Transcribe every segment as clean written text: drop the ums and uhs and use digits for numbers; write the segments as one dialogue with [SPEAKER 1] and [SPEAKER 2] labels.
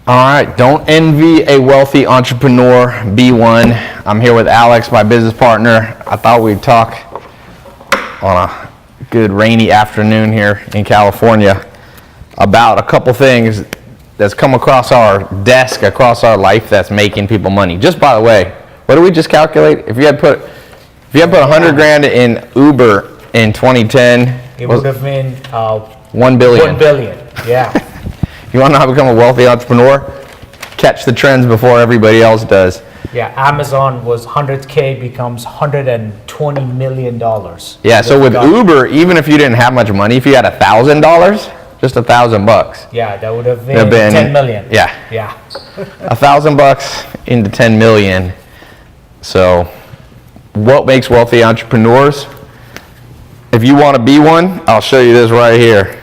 [SPEAKER 1] All right, don't envy a wealthy entrepreneur, be one. I'm here with Alex, my business partner. I thought we'd talk on a good rainy afternoon here in California about a couple things that's come across our desk, across our life that's making people money. Just by the way, what did we just calculate? If you had put 100 grand in Uber in 2010,
[SPEAKER 2] it would have been
[SPEAKER 1] 1 billion.
[SPEAKER 2] 1 billion, yeah.
[SPEAKER 1] You want to know how to become a wealthy entrepreneur? Catch the trends before everybody else does.
[SPEAKER 2] Yeah, Amazon was 100K becomes $120 million.
[SPEAKER 1] Yeah, so with Uber, even if you didn't have much money, if you had $1,000, just $1,000.
[SPEAKER 2] Yeah, that would have been 10 million.
[SPEAKER 1] Yeah.
[SPEAKER 2] Yeah.
[SPEAKER 1] $1,000 into 10 million. So what makes wealthy entrepreneurs? If you want to be one, I'll show you this right here.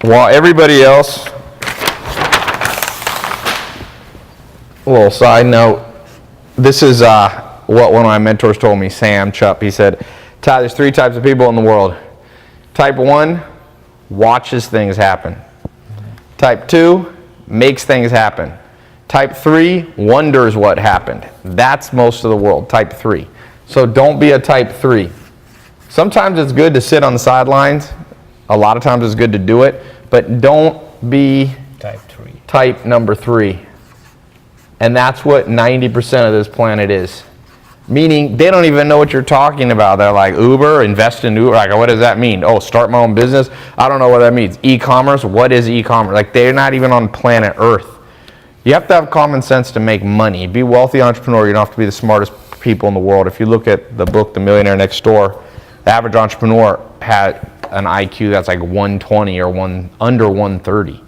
[SPEAKER 1] While everybody else, a little side note, this is what one of my mentors told me, Sam Chupp. He said, Ty, there's 3 types of people in the world. Type 1 watches things happen. Type 2 makes things happen. Type 3 wonders what happened. That's most of the world, type 3. So don't be a type 3. Sometimes it's good to sit on the sidelines. A lot of times it's good to do it, but don't be type number 3. And that's what 90% of this planet is. Meaning they don't even know what you're talking about. They're like, Uber, invest in Uber. Like, what does that mean? Oh, start my own business? I don't know what that means. E-commerce, what is e-commerce? Like, they're not even on planet Earth. You have to have common sense to make money. Be a wealthy entrepreneur. You don't have to be the smartest people in the world. If you look at the book, The Millionaire Next Door, the average entrepreneur had an IQ that's like 120 or under 130.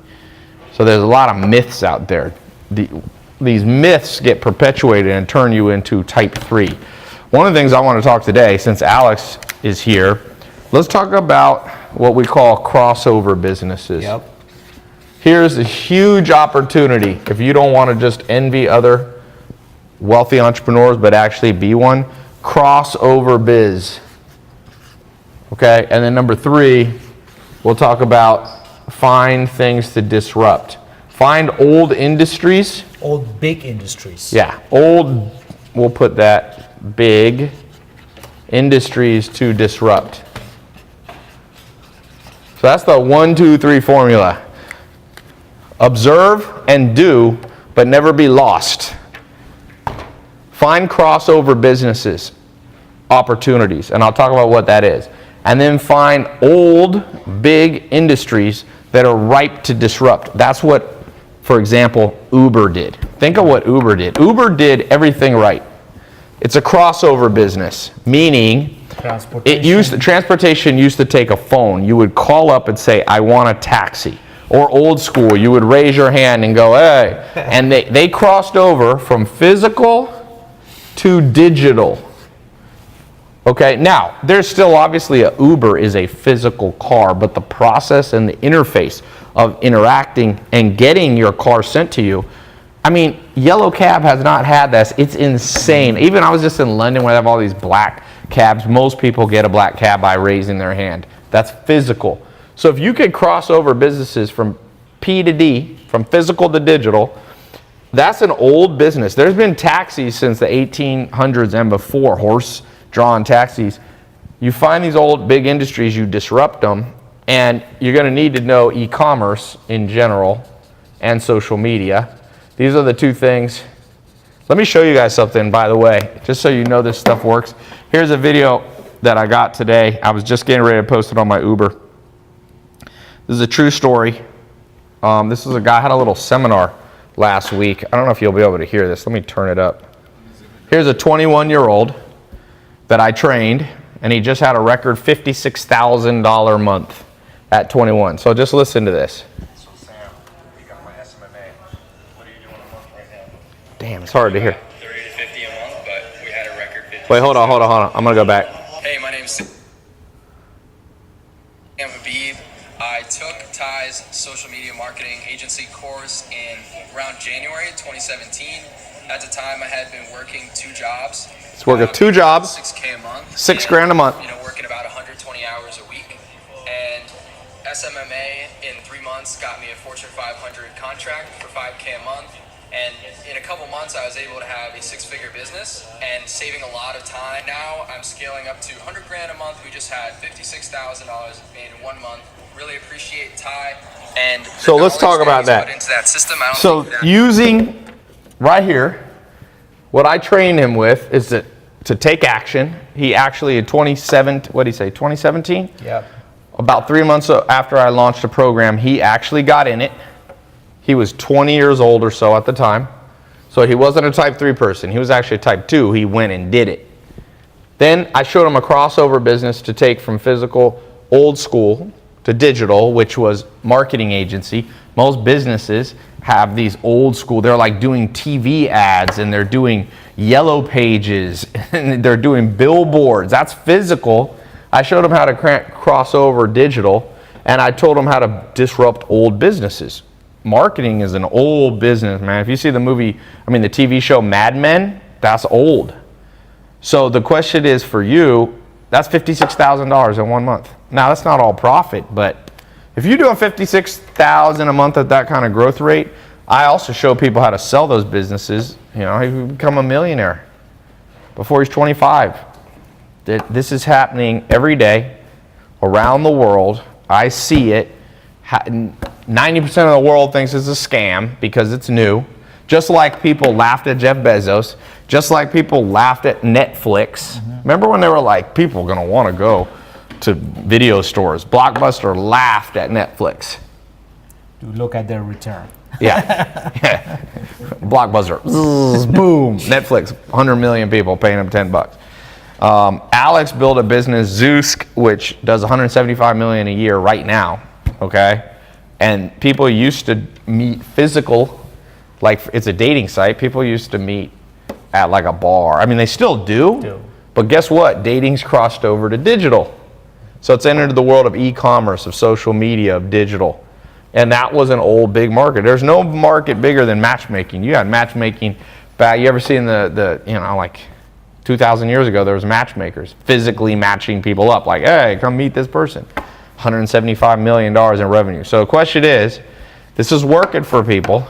[SPEAKER 1] So there's a lot of myths out there. These myths get perpetuated and turn you into type 3. One of the things I want to talk today, since Alex is here, let's talk about what we call crossover businesses.
[SPEAKER 2] Yep.
[SPEAKER 1] Here's a huge opportunity if you don't want to just envy other wealthy entrepreneurs but actually be one. Crossover biz. Okay, and then number 3, we'll talk about find things to disrupt. Find old industries.
[SPEAKER 2] Old big industries.
[SPEAKER 1] Yeah, old, we'll put that, big industries to disrupt. So that's the 1, 2, 3 formula. Observe and do, but never be lost. Find crossover businesses, opportunities, and I'll talk about what that is. And then find old, big industries that are ripe to disrupt. That's what, for example, Uber did. Think of what Uber did. Uber did everything right. It's a crossover business, meaning transportation used to take a phone. You would call up and say, I want a taxi. Or old school, you would raise your hand and go, hey. And they crossed over from physical to digital. Okay, now, there's still obviously Uber is a physical car, but the process and the interface of interacting and getting your car sent to you, I mean, Yellow Cab has not had this. It's insane. Even I was just in London where they have all these black cabs. Most people get a black cab by raising their hand. That's physical. So if you could cross over businesses from P to D, from physical to digital, that's an old business. There's been taxis since the 1800s and before, horse-drawn taxis. You find these old big industries, you disrupt them, and you're going to need to know e-commerce in general and social media. These are the 2 things. Let me show you guys something, by the way, just so you know this stuff works. Here's a video that I got today. I was just getting ready to post it on my Uber. This is a true story. This is a guy, had a little seminar last week. I don't know if you'll be able to hear this. Let me turn it up. Here's a 21-year-old that I trained, and he just had a record $56,000 month at 21. So just listen to this.
[SPEAKER 3] So Sam, you got my SMMA. What are you doing a month right now?
[SPEAKER 1] Damn, it's hard to hear.
[SPEAKER 3] 30 to 50 a month, but we had a record 50.
[SPEAKER 1] Wait, hold on. I'm going to go back.
[SPEAKER 3] Hey, my name's Sam Habib. I took Ty's social media marketing agency course in around January 2017. At the time, I had been working 2 jobs.
[SPEAKER 1] It's working 2 jobs.
[SPEAKER 3] $6K a month.
[SPEAKER 1] $6 grand a month.
[SPEAKER 3] Working about 120 hours a week. And SMMA in 3 months got me a Fortune 500 contract for $5K a month. And in a couple months, I was able to have a 6-figure business and saving a lot of time. Now I'm scaling up to 100 grand a month. We just had $56,000 in 1 month. Really appreciate Ty. And
[SPEAKER 1] so let's talk about that.
[SPEAKER 3] Into that system, I don't
[SPEAKER 1] so
[SPEAKER 3] think that
[SPEAKER 1] using right here, what I trained him with is to take action. He actually in 2017?
[SPEAKER 2] Yeah.
[SPEAKER 1] About 3 months after I launched the program, he actually got in it. He was 20 years old or so at the time. So he wasn't a type 3 person. He was actually a type 2. He went and did it. Then I showed him a crossover business to take from physical, old school, to digital, which was marketing agency. Most businesses have these old school, they're like doing TV ads and they're doing yellow pages and they're doing billboards. That's physical. I showed him how to cross over digital, and I told him how to disrupt old businesses. Marketing is an old business, man. If you see the TV show Mad Men, that's old. So the question is for you, that's $56,000 in 1 month. Now that's not all profit, but if you're doing $56,000 a month at that kind of growth rate, I also show people how to sell those businesses. You know, he can become a millionaire before he's 25. This is happening every day around the world. I see it. 90% of the world thinks it's a scam because it's new. Just like people laughed at Jeff Bezos, just like people laughed at Netflix. Remember when they were like, people are going to want to go to video stores? Blockbuster laughed at Netflix.
[SPEAKER 2] To look at their return.
[SPEAKER 1] Yeah. Blockbuster. Boom. Netflix. 100 million people paying them $10. Alex built a business, Zeus, which does 175 million a year right now. Okay, and people used to meet physical, like it's a dating site. People used to meet at like a bar. I mean, they still do. But guess what? Dating's crossed over to digital. So it's entered the world of e-commerce, of social media, of digital. And that was an old big market. There's no market bigger than matchmaking. You had matchmaking back, you ever seen like 2,000 years ago, there was matchmakers physically matching people up. Like, hey, come meet this person. $175 million in revenue. So the question is, this is working for people.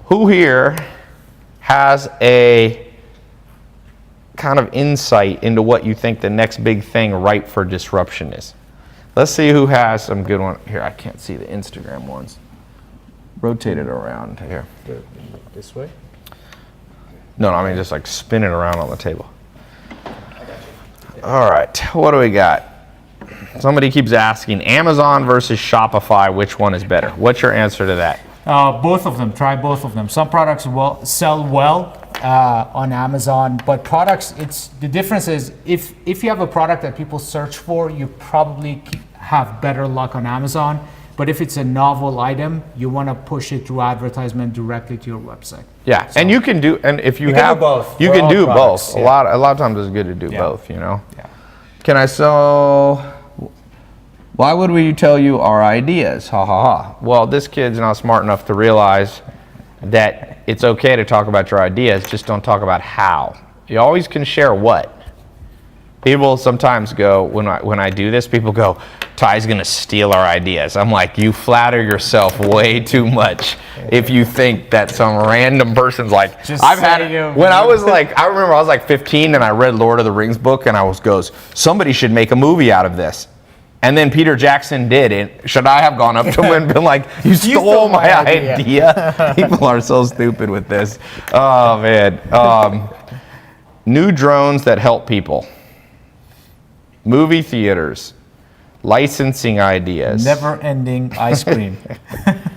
[SPEAKER 1] Who here has a kind of insight into what you think the next big thing ripe for disruption is? Let's see who has some good one. Here, I can't see the Instagram ones. Rotate it around here.
[SPEAKER 2] This way?
[SPEAKER 1] No, I mean just like spin it around on the table. All right, what do we got? Somebody keeps asking, Amazon versus Shopify, which one is better? What's your answer to that?
[SPEAKER 2] Both of them. Try both of them. Some products sell well on Amazon, but products, the difference is if you have a product that people search for, you probably have better luck on Amazon. But if it's a novel item, you want to push it through advertisement directly to your website.
[SPEAKER 1] Yeah, so, and you can do, and if you
[SPEAKER 2] have both,
[SPEAKER 1] you can do both.
[SPEAKER 2] Yeah.
[SPEAKER 1] A lot of times it's good to do both. You know.
[SPEAKER 2] Yeah.
[SPEAKER 1] Can I sell? Why would we tell you our ideas? Ha ha ha. Well, this kid's not smart enough to realize that it's okay to talk about your ideas, just don't talk about how. You always can share what. People sometimes go, when I do this, people go, Ty's gonna steal our ideas. I'm like, you flatter yourself way too much if you think that some random person's like,
[SPEAKER 2] just
[SPEAKER 1] I've had it. When I was like, I remember I was like 15 and I read Lord of the Rings book and I goes, somebody should make a movie out of this. And then Peter Jackson did it. Should I have gone up to him and been like, you stole my idea? People are so stupid with this. Oh man. New drones that help people. Movie theaters. Licensing ideas.
[SPEAKER 2] Never-ending ice cream.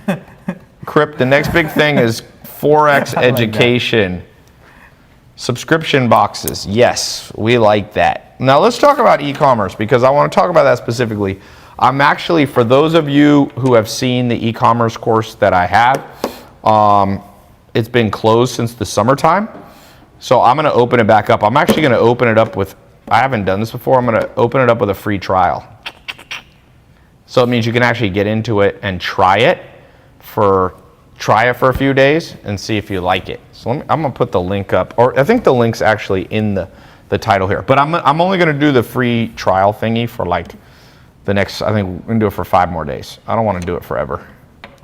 [SPEAKER 1] The next big thing is Forex education. Subscription boxes. Yes, we like that. Now let's talk about e-commerce because I want to talk about that specifically. I'm actually, for those of you who have seen the e-commerce course that I have, it's been closed since the summertime. So I'm going to open it back up. I'm actually going to open it up with, I haven't done this before, I'm going to open it up with a free trial. So it means you can actually get into it and try it for a few days and see if you like it. So I'm going to put the link up, or I think the link's actually in the title here. But I'm only going to do the free trial thingy for like I think we're gonna do it for 5 more days. I don't wanna do it forever.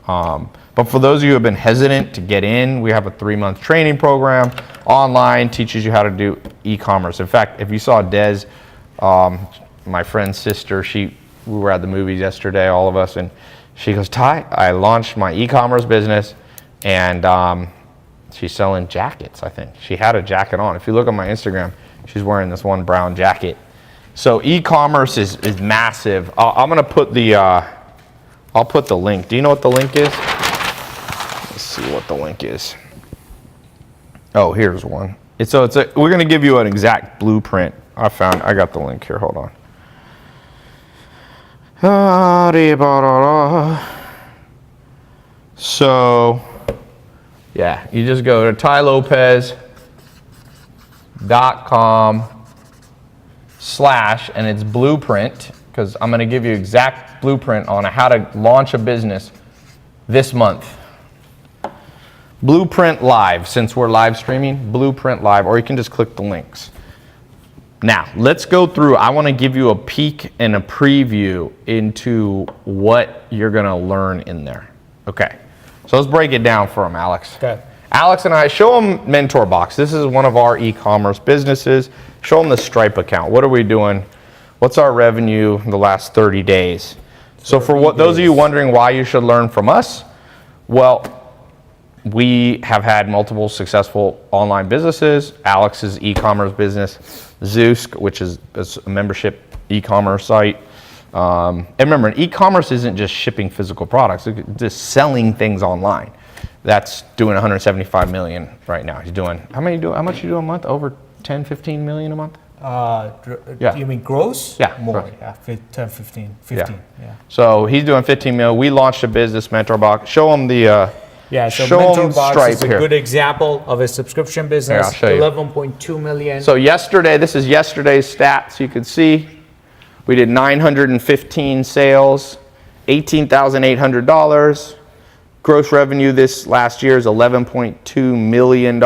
[SPEAKER 1] But for those of you who have been hesitant to get in, we have a 3-month training program online, teaches you how to do e-commerce. In fact, if you saw Des, my friend's sister, we were at the movies yesterday, all of us, and she goes, Ty, I launched my e-commerce business, and she's selling jackets, I think. She had a jacket on. If you look at my Instagram, she's wearing this one brown jacket. So e-commerce is massive. I'm gonna put I'll put the link. Do you know what the link is? Let's see what the link is. Oh, here's one. We're gonna give you an exact blueprint. I got the link here, hold on. So, yeah, you just go to tylopez.com/ and it's blueprint, because I'm going to give you exact blueprint on how to launch a business this month. Blueprint Live, since we're live streaming, Blueprint Live, or you can just click the links. Now, let's go through. I want to give you a peek and a preview into what you're going to learn in there. Okay, so let's break it down for them, Alex.
[SPEAKER 2] Okay.
[SPEAKER 1] Alex and I, show them Mentor Box. This is one of our e-commerce businesses. Show them the Stripe account. What are we doing? What's our revenue in the last 30 days? So for those of you wondering why you should learn from us, well, we have had multiple successful online businesses. Alex's e-commerce business, Zeus, which is a membership e-commerce site. And remember, an isn't just shipping physical products, it's just selling things online. That's doing 175 million right now. He's doing, how much you do a month? Over 10, 15 million a month?
[SPEAKER 2] Yeah. You mean gross?
[SPEAKER 1] Yeah.
[SPEAKER 2] More,
[SPEAKER 1] gross.
[SPEAKER 2] yeah, 10, 15, yeah.
[SPEAKER 1] So he's doing 15 mil. We launched a business, Mentor Box. Show him the,
[SPEAKER 2] so
[SPEAKER 1] show
[SPEAKER 2] Mentor
[SPEAKER 1] them
[SPEAKER 2] Box
[SPEAKER 1] Stripe
[SPEAKER 2] is a
[SPEAKER 1] here.
[SPEAKER 2] good example of a subscription business,
[SPEAKER 1] I'll show you.
[SPEAKER 2] 11.2 million.
[SPEAKER 1] So this is yesterday's stats. You can see we did 915 sales, $18,800. Gross revenue this last year is $11.2 million.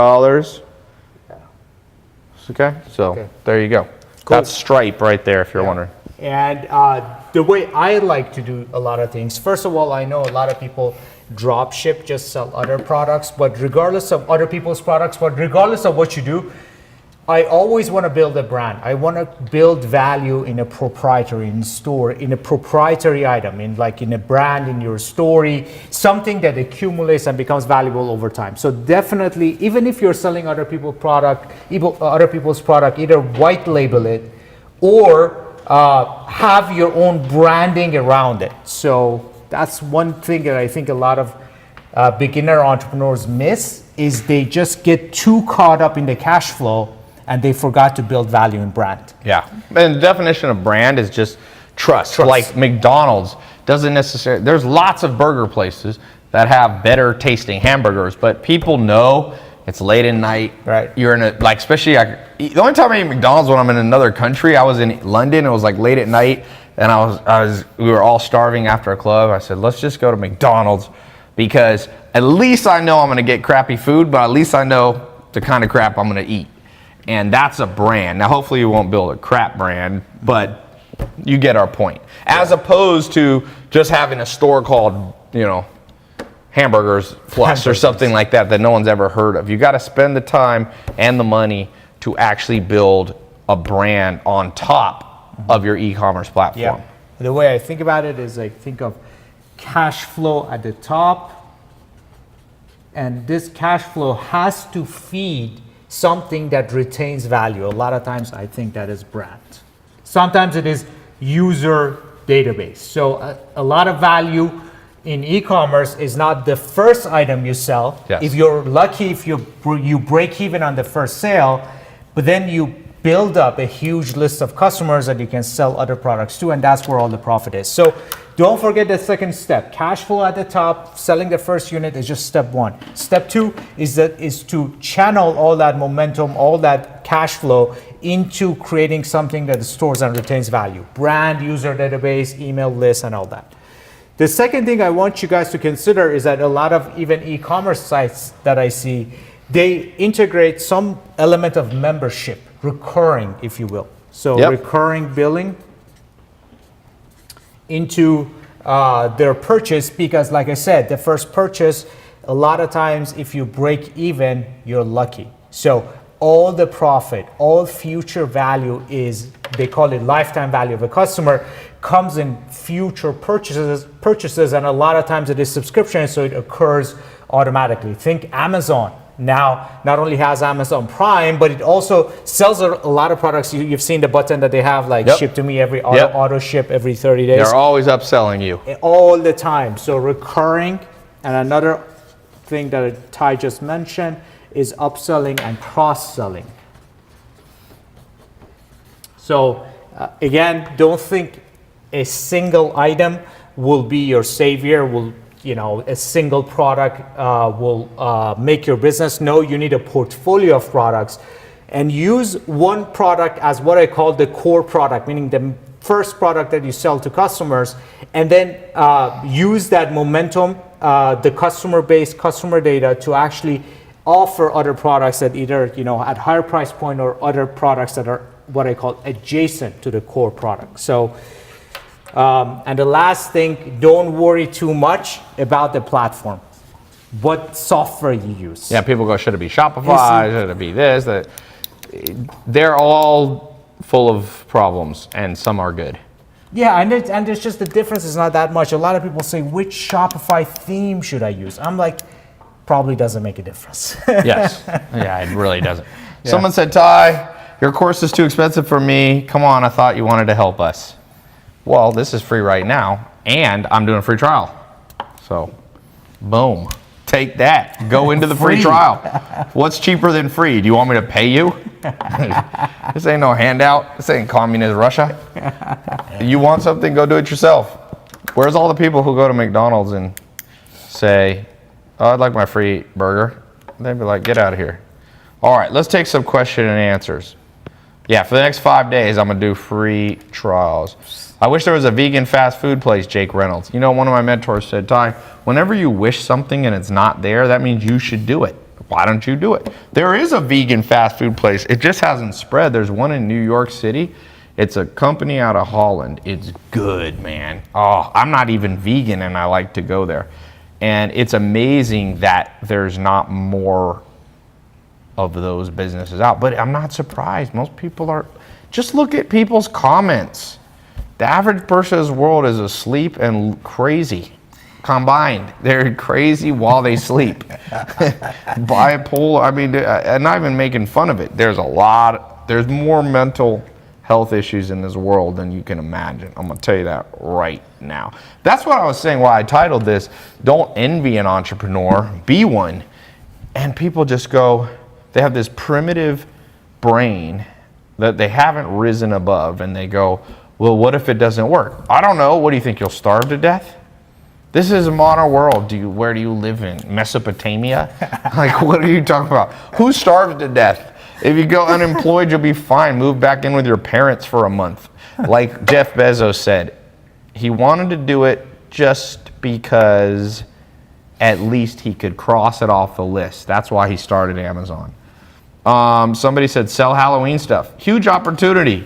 [SPEAKER 1] Okay, so there you go. Cool. That's Stripe right there, if you're wondering.
[SPEAKER 2] And the way I like to do a lot of things, first of all, I know a lot of people drop ship, just sell other products, but regardless of other people's products, but regardless of what you do, I always want to build a brand. I want to build value in a proprietary store, in a proprietary item, in a brand, in your story, something that accumulates and becomes valuable over time. So definitely, even if you're selling other people's product, either white label it or have your own branding around it. So that's one thing that I think a lot of beginner entrepreneurs miss, is they just get too caught up in the cash flow and they forgot to build value in brand.
[SPEAKER 1] Yeah, and the definition of brand is just trust. Like McDonald's doesn't necessarily, there's lots of burger places that have better tasting hamburgers, but people know it's late at night.
[SPEAKER 2] Right.
[SPEAKER 1] You're in especially, the only time I eat McDonald's when I'm in another country, I was in London, it was late at night, and we were all starving after a club. I said, let's just go to McDonald's, because at least I know I'm gonna get crappy food, but at least I know the kind of crap I'm gonna eat. And that's a brand. Now, hopefully you won't build a crap brand, but you get our point. As opposed to just having a store called, Hamburgers Plus or something like that no one's ever heard of. You got to spend the time and the money to actually build a brand on top of your e-commerce platform.
[SPEAKER 2] Yeah. The way I think about it is think of cash flow at the top, and this cash flow has to feed something that retains value. A lot of times I think that is brand. Sometimes it is user database. So a lot of value in e-commerce is not the first item you sell.
[SPEAKER 1] Yes.
[SPEAKER 2] If you're lucky, if you break even on the first sale, but then you build up a huge list of customers that you can sell other products to, and that's where all the profit is. So don't forget the second step. Cash flow at the top, selling the first unit is just step one. Step two is to channel all that momentum, all that cash flow into creating something that stores and retains value. Brand, user database, email list, and all that. The second thing I want you guys to consider is that a lot of even e-commerce sites that I see, they integrate some element of membership, recurring, if you will. So recurring billing. into their purchase, because like I said, the first purchase, a lot of times if you break even, you're lucky. So all the profit, all future value is, they call it lifetime value of a customer, comes in future purchases, and a lot of times it is subscription, so it occurs automatically. Think Amazon. Now, not only has Amazon Prime, but it also sells a lot of products. You've seen the button that they have, like ship to me every auto ship every 30 days.
[SPEAKER 1] They're always upselling you.
[SPEAKER 2] All the time. So recurring. And another thing that Ty just mentioned is upselling and cross-selling. So again, don't think a single item will be your savior, a single product will make your business. No, you need a portfolio of products, and use one product as what I call the core product, meaning the first product that you sell to customers, and then use that momentum, the customer base, customer data, to actually offer other products that either at higher price point, or other products that are what I call adjacent to the core product. So and the last thing, don't worry too much about the platform, what software you use.
[SPEAKER 1] Yeah, people go, should it be Shopify? Should it be this? That? They're all full of problems, and some are good.
[SPEAKER 2] Yeah, and there's just the difference is not that much. A lot of people say, which Shopify theme should I use? I'm like, probably doesn't make a difference.
[SPEAKER 1] Yes, yeah, it really doesn't. Yeah. Someone said, Ty, your course is too expensive for me. Come on, I thought you wanted to help us. Well, this is free right now, and I'm doing a free trial. So, boom. Take that. Go into the free trial. What's cheaper than free? Do you want me to pay you? This ain't no handout. This ain't communist Russia. You want something, go do it yourself. Where's all the people who go to McDonald's and say, oh, I'd like my free burger? They'd be like, get out of here. All right, let's take some question and answers. Yeah, for the next 5 days, I'm going to do free trials. I wish there was a vegan fast food place, Jake Reynolds. One of my mentors said, Ty, whenever you wish something and it's not there, that means you should do it. Why don't you do it? There is a vegan fast food place. It just hasn't spread. There's one in New York City. It's a company out of Holland. It's good, man. Oh, I'm not even vegan, and I like to go there. And it's amazing that there's not more of those businesses out. But I'm not surprised. Most people are. Just look at people's comments. The average person's world is asleep and crazy combined. They're crazy while they sleep. Bipolar, I'm not even making fun of it. There's more mental health issues in this world than you can imagine. I'm gonna tell you that right now. That's what I was saying, why I titled this, Don't Envy an Entrepreneur, Be One. And people just go, they have this primitive brain that they haven't risen above, and they go, well, what if it doesn't work? I don't know. What do you think? You'll starve to death? This is a modern world. Where do you live in? Mesopotamia? Like, what are you talking about? Who starves to death? If you go unemployed, you'll be fine. Move back in with your parents for a month. Like Jeff Bezos said, he wanted to do it just because at least he could cross it off the list. That's why he started Amazon. Somebody said, sell Halloween stuff. Huge opportunity.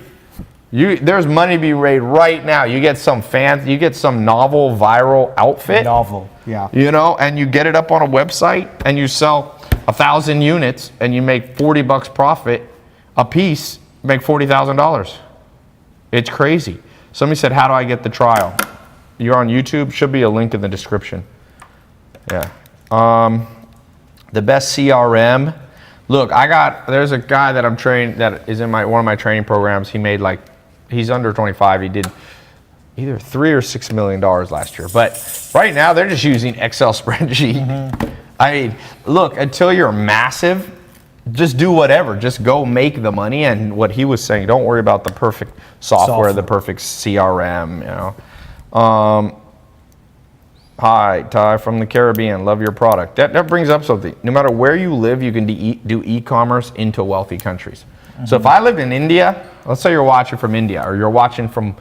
[SPEAKER 1] There's money to be made right now. You get some novel viral outfit.
[SPEAKER 2] Novel, yeah.
[SPEAKER 1] And you get it up on a website, and you sell 1,000 units, and you make $40 profit a piece, make $40,000. It's crazy. Somebody said, how do I get the trial? You're on YouTube, should be a link in the description. Yeah. The best CRM. Look, there's a guy that I'm training that is in one of my training programs. He's under 25. He did either $3 or $6 million last year. But right now they're just using Excel spreadsheet. Mm-hmm. Look, until you're massive, just do whatever. Just go make the money. And what he was saying, don't worry about the perfect software. The perfect CRM. Hi, Ty from the Caribbean. Love your product. That brings up something. No matter where you live, you can do e-commerce into wealthy countries. Mm-hmm. So if I lived in India, let's say you're watching from India, or you're watching from,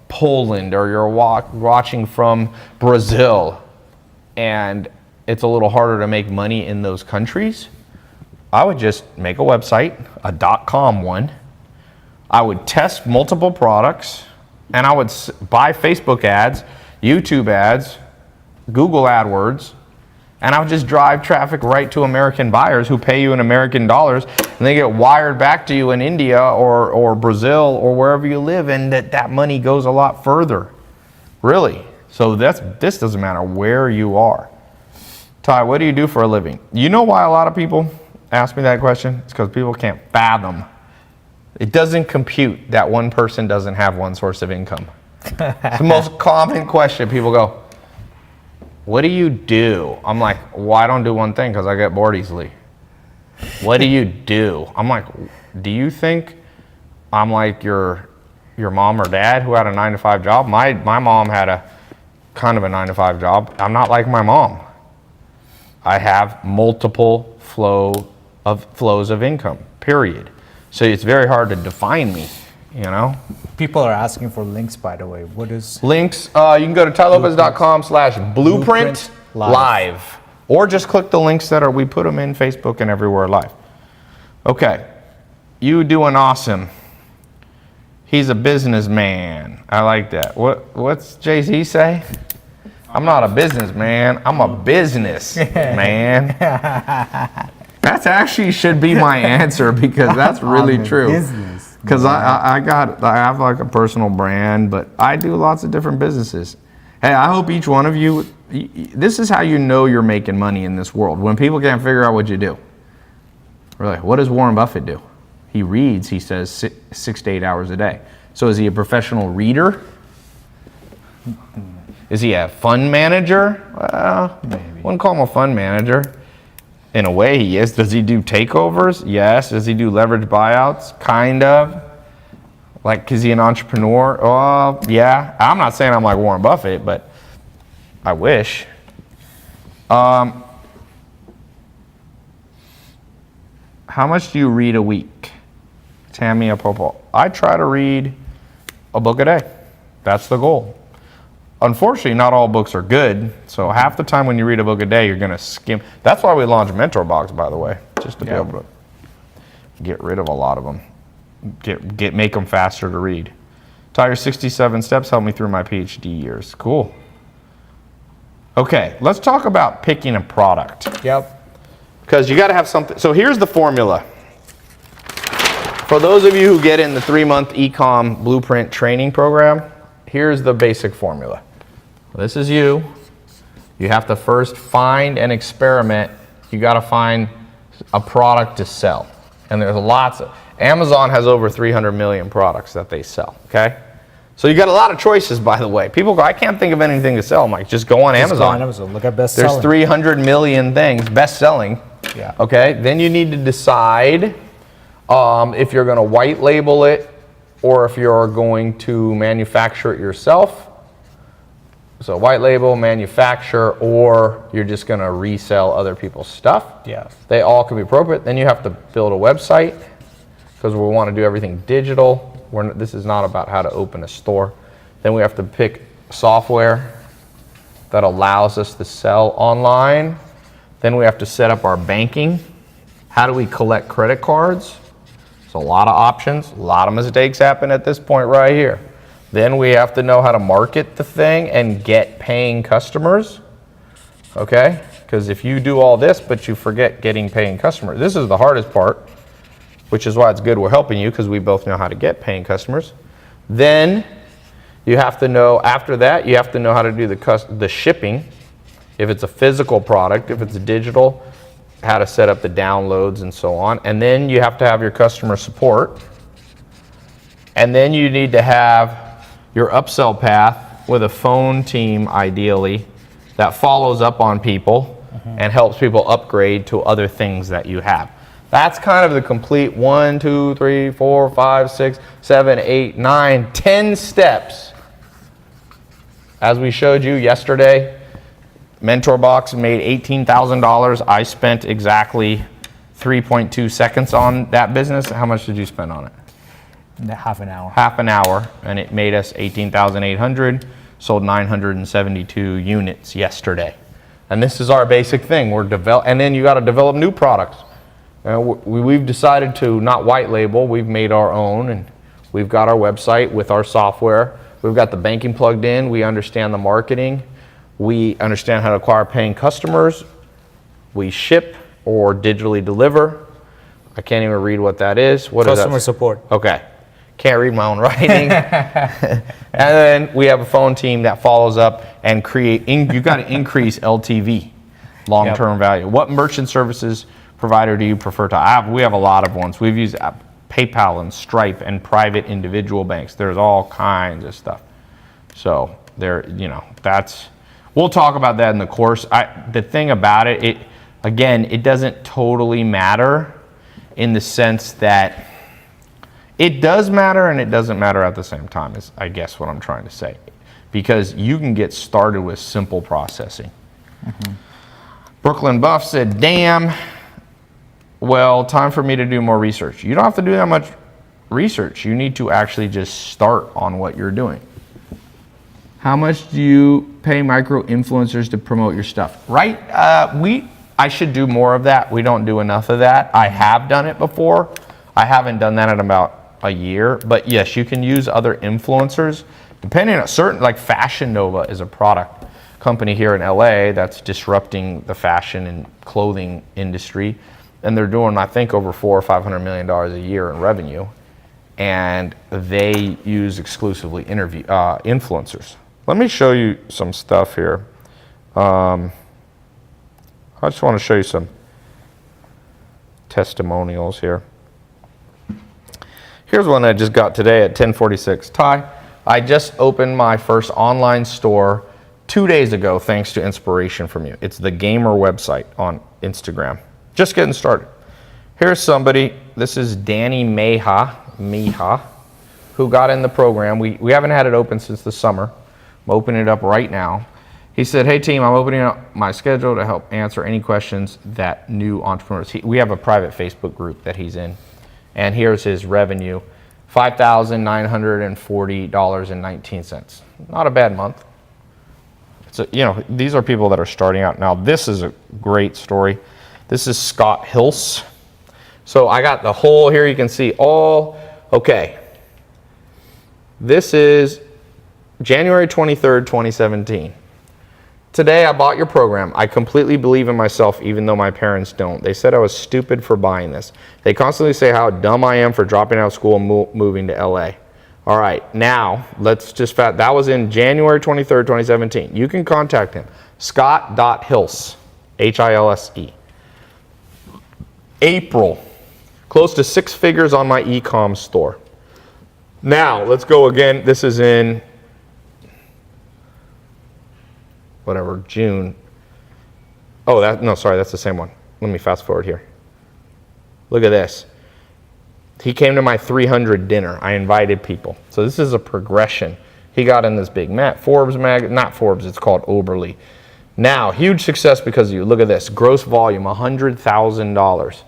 [SPEAKER 1] Poland, or you're watching from Brazil, and it's a little harder to make money in those countries, I would just make a website, a .com one. I would test multiple products. and I would buy Facebook ads, YouTube ads, Google AdWords, and I would just drive traffic right to American buyers who pay you in American dollars, and they get wired back to you in India or Brazil or wherever you live, and that money goes a lot further. Really. So this doesn't matter where you are. Ty, what do you do for a living? You know why a lot of people ask me that question? It's because people can't fathom. It doesn't compute that one person doesn't have one source of income. It's the most common question. People go, what do you do? I'm like, well, I don't do one thing because I get bored easily. What do you do? I'm like, do you think I'm like your mom or dad who had a 9-to-5 job? My mom had a kind of a 9-to-5 job. I'm not like my mom. I have multiple flows of income, period. So it's very hard to define me, you know?
[SPEAKER 2] People are asking for links, by the way. What is...
[SPEAKER 1] Links, you can go to tylopez.com/blueprint live. Or just click the links that we put them in Facebook and everywhere live. Okay, you doing awesome. He's a businessman. I like that. What's Jay-Z say? I'm not a businessman. I'm a business man. That's actually should be my answer because that's really true.
[SPEAKER 2] Business.
[SPEAKER 1] Because I have like a personal brand, but I do lots of different businesses. Hey, I hope each one of you, this is how you know you're making money in this world. When people can't figure out what you do. We're like, what does Warren Buffett do? He reads, he says, 6 to 8 hours a day. So is he a professional reader? Is he a fund manager? Well, maybe. Wouldn't call him a fund manager. In a way, he is. Does he do takeovers? Yes. Does he do leverage buyouts? Kind of. Like, is he an entrepreneur? Oh, yeah. I'm not saying I'm like Warren Buffett, but I wish. How much do you read a week? Tammy Apopo. I try to read a book a day. That's the goal. Unfortunately, not all books are good, so half the time when you read a book a day, you're going to skim. That's why we launched Mentor Box, by the way, just to be able to get rid of a lot of them, make them faster to read. Tiger 67 steps helped me through my PhD years. Cool. Okay, let's talk about picking a product.
[SPEAKER 2] Yep.
[SPEAKER 1] Because you got to have something. So here's the formula. For those of you who get in the 3-month Ecom Blueprint training program, here's the basic formula. This is you. You have to first find and experiment. You got to find a product to sell. And there's lots of, Amazon has over 300 million products that they sell, okay? So you got a lot of choices, by the way. People go, I can't think of anything to sell. I'm like, just go on Amazon.
[SPEAKER 2] Go on Amazon, look at best selling.
[SPEAKER 1] There's 300 million things, best selling.
[SPEAKER 2] Yeah.
[SPEAKER 1] Okay, then you need to decide if you're gonna white label it or if you're going to manufacture it yourself. So white label, manufacture, or you're just gonna resell other people's stuff.
[SPEAKER 2] Yeah.
[SPEAKER 1] They all can be appropriate. Then you have to build a website because we wanna do everything digital. This is not about how to open a store. Then we have to pick software that allows us to sell online. Then we have to set up our banking. How do we collect credit cards? There's a lot of options. A lot of mistakes happen at this point right here. Then we have to know how to market the thing and get paying customers. Okay? Because if you do all this, but you forget getting paying customers, this is the hardest part, which is why it's good we're helping you because we both know how to get paying customers. Then you have to know, after that, you have to know how to do the shipping. If it's a physical product, if it's digital, how to set up the downloads and so on. And then you have to have your customer support. And then you need to have your upsell path with a phone team, ideally, that follows up on people and helps people upgrade to other things that you have. That's kind of the complete 1, 2, 3, 4, 5, 6, 7, 8, 9, 10 steps. As we showed you yesterday, Mentor Box made $18,000. I spent exactly 3.2 seconds on that business. How much did you spend on it?
[SPEAKER 2] Half an hour.
[SPEAKER 1] Half an hour, and it made us $18,800. Sold 972 units yesterday. And this is our basic thing. And then you got to develop new products. We've decided to not white label. We've made our own, and we've got our website with our software We've got the banking plugged in. We understand the marketing. We understand how to acquire paying customers. We ship or digitally deliver. I can't even read what that is. What is that?
[SPEAKER 2] Customer support.
[SPEAKER 1] Okay. Can't read my own writing. And then we have a phone team that follows up and you've got to increase LTV, long-term value. What merchant services provider do you prefer to? We have a lot of ones. We've used PayPal and Stripe and private individual banks. There's all kinds of stuff. So we'll talk about that in the course. The thing about it, it doesn't totally matter in the sense that it does matter and it doesn't matter at the same time, is I guess what I'm trying to say. Because you can get started with simple processing. Mm-hmm. Brooklyn Buff said, damn, well, time for me to do more research. You don't have to do that much research. You need to actually just start on what you're doing. How much do you pay micro influencers to promote your stuff? Right? I should do more of that. We don't do enough of that. I have done it before. I haven't done that in about a year, but yes, you can use other influencers depending on certain, like Fashion Nova is a product company here in LA that's disrupting the fashion and clothing industry, and they're doing, I think, over $400 or $500 million a year in revenue, and they use exclusively influencers. Let me show you some stuff here. I just want to show you some testimonials here. Here's one I just got today at 10:46. Ty, I just opened my first online store 2 days ago thanks to inspiration from you. It's the Gamer website on Instagram. Just getting started. Here's somebody, this is Danny Miha, who got in the program. We haven't had it open since the summer. I'm opening it up right now. He said, hey team, I'm opening up my schedule to help answer any questions that new entrepreneurs. We have a private Facebook group that he's in. And here's his revenue, $5,940.19. Not a bad month. So, these are people that are starting out. Now, this is a great story. This is Scott Hills. So I got the whole, here you can see okay. This is January 23rd, 2017. Today I bought your program. I completely believe in myself even though my parents don't. They said I was stupid for buying this. They constantly say how dumb I am for dropping out of school and moving to LA. All right, now let's just that was in January 23rd, 2017. You can contact him. Scott.Hilse, Hilse. April, close to 6 figures on my e-com store. Now, let's go again. This is in June. That's the same one. Let me fast forward here. Look at this. He came to my 300 dinner. I invited people. So this is a progression. He got in this big Forbes not Forbes, it's called Oberly. Now, huge success because of you. Look at this. Gross volume, $100,000.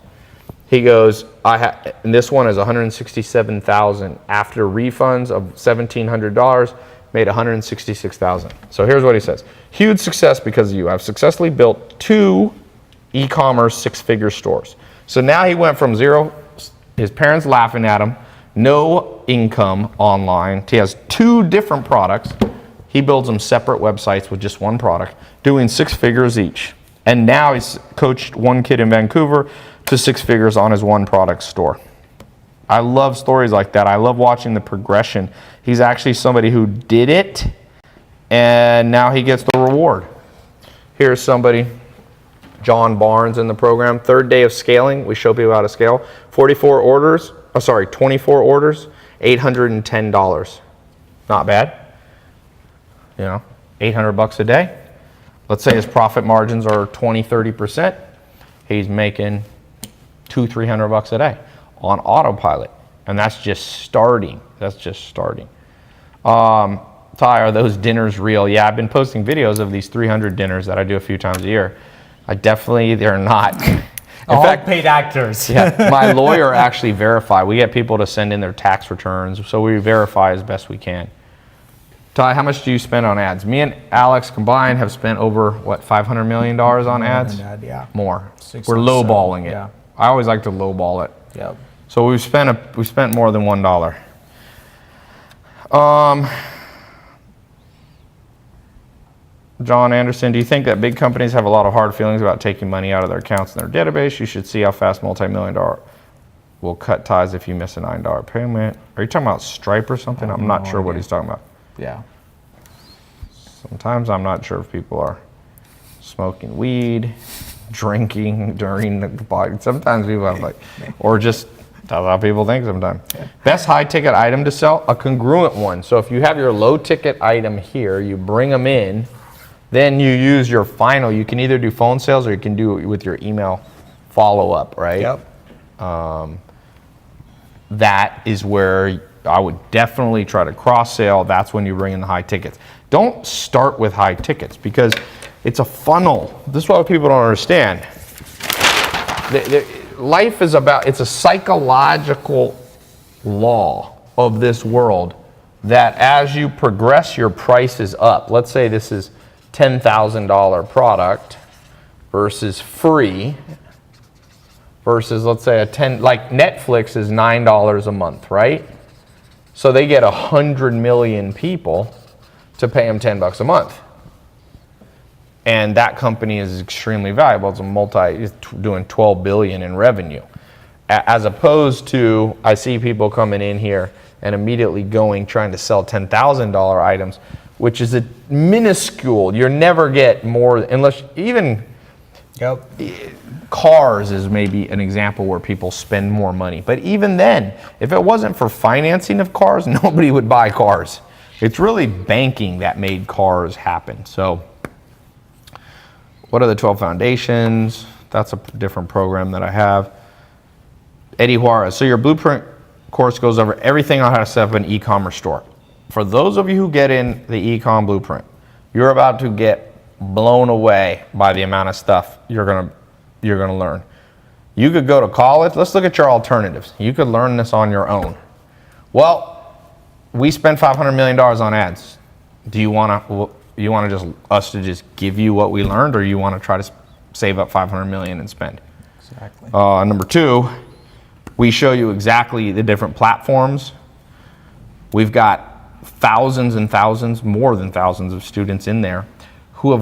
[SPEAKER 1] He goes, and this one is $167,000 after refunds of $1,700. Made $166,000. So here's what he says. Huge success because of you. I've successfully built 2 e-commerce 6-figure stores. So now he went from zero, his parents laughing at him, no income online. He has 2 different products. He builds them separate websites with just one product, doing 6 figures each. And now he's coached one kid in Vancouver to 6 figures on his one product store. I love stories like that. I love watching the progression. He's actually somebody who did it, and now he gets the reward. Here's somebody, John Barnes in the program. 3rd day of scaling. We show people how to scale. 24 orders, $810. Not bad. $800 a day. Let's say his profit margins are 20-30%. He's making $200-300 a day on autopilot, and that's just starting. Ty, are those dinners real? Yeah, I've been posting videos of these 300 dinners that I do a few times a year. They're not. In fact,
[SPEAKER 2] paid actors.
[SPEAKER 1] Yeah, my lawyer actually verified. We get people to send in their tax returns, so we verify as best we can. Ty, how much do you spend on ads? Me and Alex combined have spent over, $500 million on ads?
[SPEAKER 2] Yeah.
[SPEAKER 1] More.
[SPEAKER 2] 6
[SPEAKER 1] We're
[SPEAKER 2] or
[SPEAKER 1] lowballing it.
[SPEAKER 2] Yeah.
[SPEAKER 1] I always like to lowball it.
[SPEAKER 2] Yep.
[SPEAKER 1] So we spent more than $1. John Anderson, do you think that big companies have a lot of hard feelings about taking money out of their accounts and their database? You should see how fast multi-million-dollar will cut ties if you miss a $9 payment. Are you talking about Stripe or something? I'm not sure what he's talking about.
[SPEAKER 2] Yeah.
[SPEAKER 1] Sometimes I'm not sure if people are smoking weed, drinking during the body. Sometimes people have like, or just that's how people think sometimes. Yeah. Best high ticket item to sell, a congruent one. So if you have your low ticket item here, you bring them in, then you use your final. You can either do phone sales or you can do it with your email follow up, right?
[SPEAKER 2] Yep.
[SPEAKER 1] That is where I would definitely try to cross sell. That's when you bring in the high tickets. Don't start with high tickets because it's a funnel. This is what people don't understand. Life is about, it's a psychological law of this world that as you progress your prices up, let's say this is $10,000 product versus free versus let's say like Netflix is $9 a month, right? So they get 100 million people to pay them $10 a month. And that company is extremely valuable. It's doing 12 billion in revenue. As opposed to, I see people coming in here and immediately trying to sell $10,000 items, which is a minuscule. You never get more, unless even cars is maybe an example where people spend more money. But even then, if it wasn't for financing of cars, nobody would buy cars. It's really banking that made cars happen. So what are the 12 foundations? That's a different program that I have. Eddie Juarez. So your blueprint course goes over everything on how to set up an e-commerce store. For those of you who get in the e-com blueprint, you're about to get blown away by the amount of stuff you're gonna learn. You could go to college. Let's look at your alternatives. You could learn this on your own. Well, we spend $500 million on ads. Do you want us to just give you what we learned, or you want to try to save up $500 million and spend?
[SPEAKER 2] Exactly.
[SPEAKER 1] Number two, we show you exactly the different platforms. We've got thousands and thousands, more than thousands of students in there who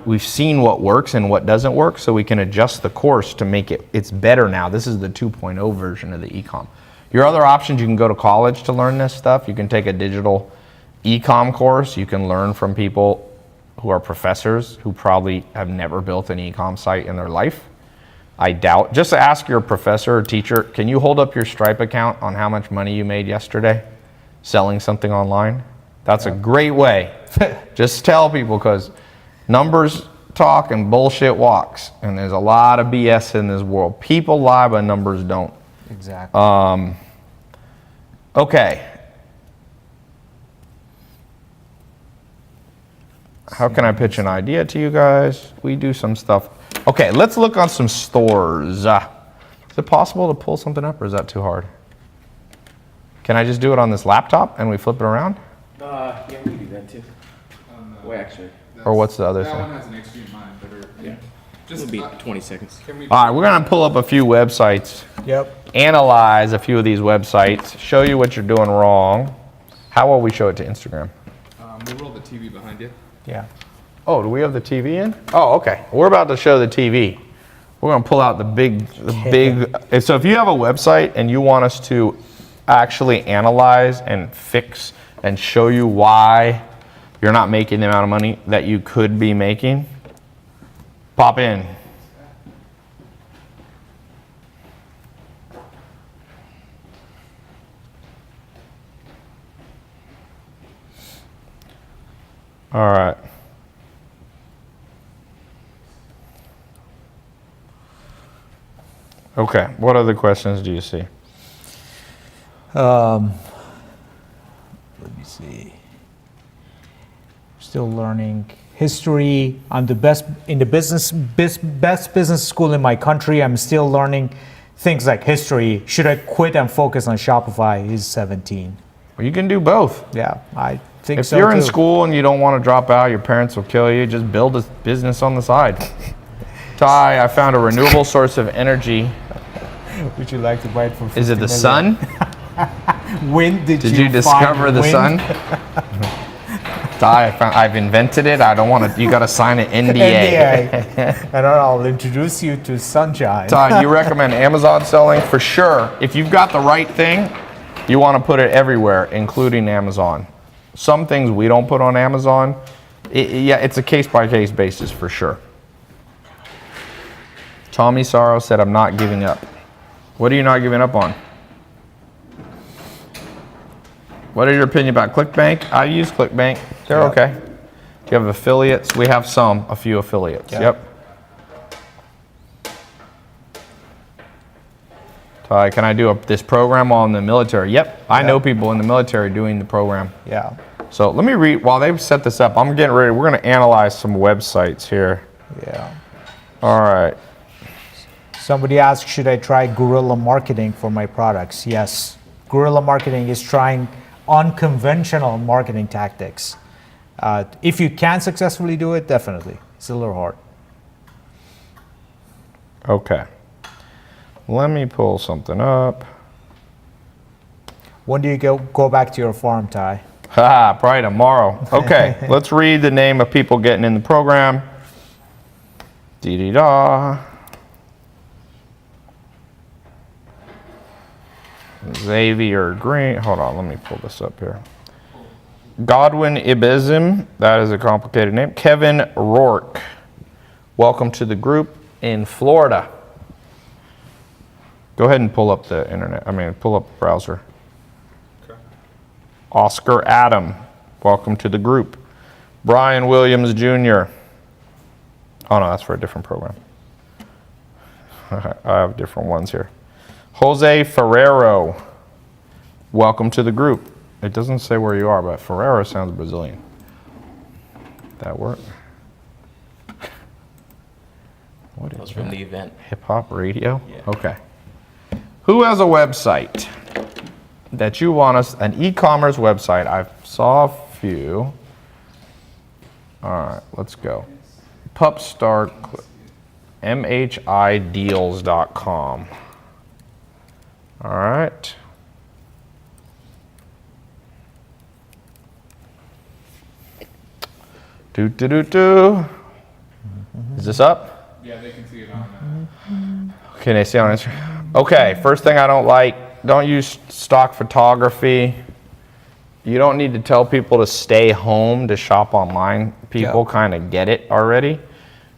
[SPEAKER 1] we've seen what works and what doesn't work, so we can adjust the course to make it's better now. This is the 2.0 version of the e-com. Your other options, you can go to college to learn this stuff. You can take a digital e-com course. You can learn from people who are professors who probably have never built an e-com site in their life. I doubt. Just ask your professor or teacher, can you hold up your Stripe account on how much money you made yesterday selling something online? That's a great way. Just tell people, because numbers talk and bullshit walks. And there's a lot of BS in this world. People lie, but numbers don't.
[SPEAKER 2] Exactly.
[SPEAKER 1] Okay. How can I pitch an idea to you guys? We do some stuff. Okay, let's look on some stores. Is it possible to pull something up, or is that too hard? Can I just do it on this laptop and we flip it around?
[SPEAKER 4] Yeah, we can do that too. Wait, actually.
[SPEAKER 1] Or what's the other thing?
[SPEAKER 5] That one has an extreme mind, but
[SPEAKER 4] Yeah.
[SPEAKER 5] just
[SPEAKER 4] It'll be 20 seconds.
[SPEAKER 5] Can we?
[SPEAKER 1] All right, we're gonna pull up a few websites,
[SPEAKER 2] Yep.
[SPEAKER 1] analyze a few of these websites, show you what you're doing wrong. How will we show it to Instagram?
[SPEAKER 5] We'll roll the TV behind you.
[SPEAKER 2] Yeah.
[SPEAKER 1] Oh, do we have the TV in? Oh, okay. We're about to show the TV. We're gonna pull out the big. So if you have a website and you want us to actually analyze and fix and show you why you're not making the amount of money that you could be making, pop in. All right. Okay, what other questions do you see?
[SPEAKER 2] Let me see. Still learning history. I'm the best in the best business school in my country. I'm still learning things like history. Should I quit and focus on Shopify? He's 17.
[SPEAKER 1] Well, you can do both.
[SPEAKER 2] Yeah, I think
[SPEAKER 1] If
[SPEAKER 2] so
[SPEAKER 1] you're in
[SPEAKER 2] too.
[SPEAKER 1] school and you don't want to drop out, your parents will kill you, just build a business on the side. Ty, I found a renewable source of energy.
[SPEAKER 2] Would you like to buy it for 50
[SPEAKER 1] Is it the
[SPEAKER 2] million?
[SPEAKER 1] sun?
[SPEAKER 2] When did
[SPEAKER 1] Did you
[SPEAKER 2] find
[SPEAKER 1] discover the
[SPEAKER 2] wind?
[SPEAKER 1] sun? I've invented it. I don't want to. You got to sign an NDA.
[SPEAKER 2] And then I'll introduce you to Sunshine.
[SPEAKER 1] Todd, you recommend Amazon selling for sure. If you've got the right thing, you want to put it everywhere, including Amazon. Some things we don't put on Amazon. Yeah, it's a case-by-case basis for sure. Tommy Sorrow said, I'm not giving up. What are you not giving up on? What are your opinion about ClickBank? I use ClickBank. They're okay. Do you have affiliates? We have a few affiliates. Yep. Ty, can I do this program on the military? Yep. I know people in the military doing the program.
[SPEAKER 2] Yeah.
[SPEAKER 1] So let me read, while they set this up, I'm getting ready. We're going to analyze some websites here.
[SPEAKER 2] Yeah.
[SPEAKER 1] All right.
[SPEAKER 2] Somebody asked, should I try guerrilla marketing for my products? Yes. Guerrilla marketing is trying unconventional marketing tactics. If you can successfully do it, definitely. It's a little hard.
[SPEAKER 1] Okay. Let me pull something up.
[SPEAKER 2] When do you go back to your farm, Ty?
[SPEAKER 1] Probably tomorrow. Okay, let's read the name of people getting in the program. Dee-dee-da. Xavier Green. Hold on, let me pull this up here. Godwin Ibizim. That is a complicated name. Kevin Rourke. Welcome to the group in Florida. Go ahead and pull up the internet. Pull up the browser. Okay. Oscar Adam. Welcome to the group. Brian Williams Jr. Oh no, that's for a different program. I have different ones here. Jose Ferrero. Welcome to the group. It doesn't say where you are, but Ferrero sounds Brazilian. That work? What
[SPEAKER 4] That
[SPEAKER 1] is
[SPEAKER 4] was from the event.
[SPEAKER 1] Hip hop radio?
[SPEAKER 4] Yeah.
[SPEAKER 1] Okay. Who has a website that you want us, an e-commerce website? I saw a few. All right, let's go. Pupstart, mhideals.com. All right. Is this up?
[SPEAKER 5] Yeah, they can see it on
[SPEAKER 1] Can they see on Instagram? Okay, first thing I don't like, don't use stock photography. You don't need to tell people to stay home to shop online. People kind of get it already.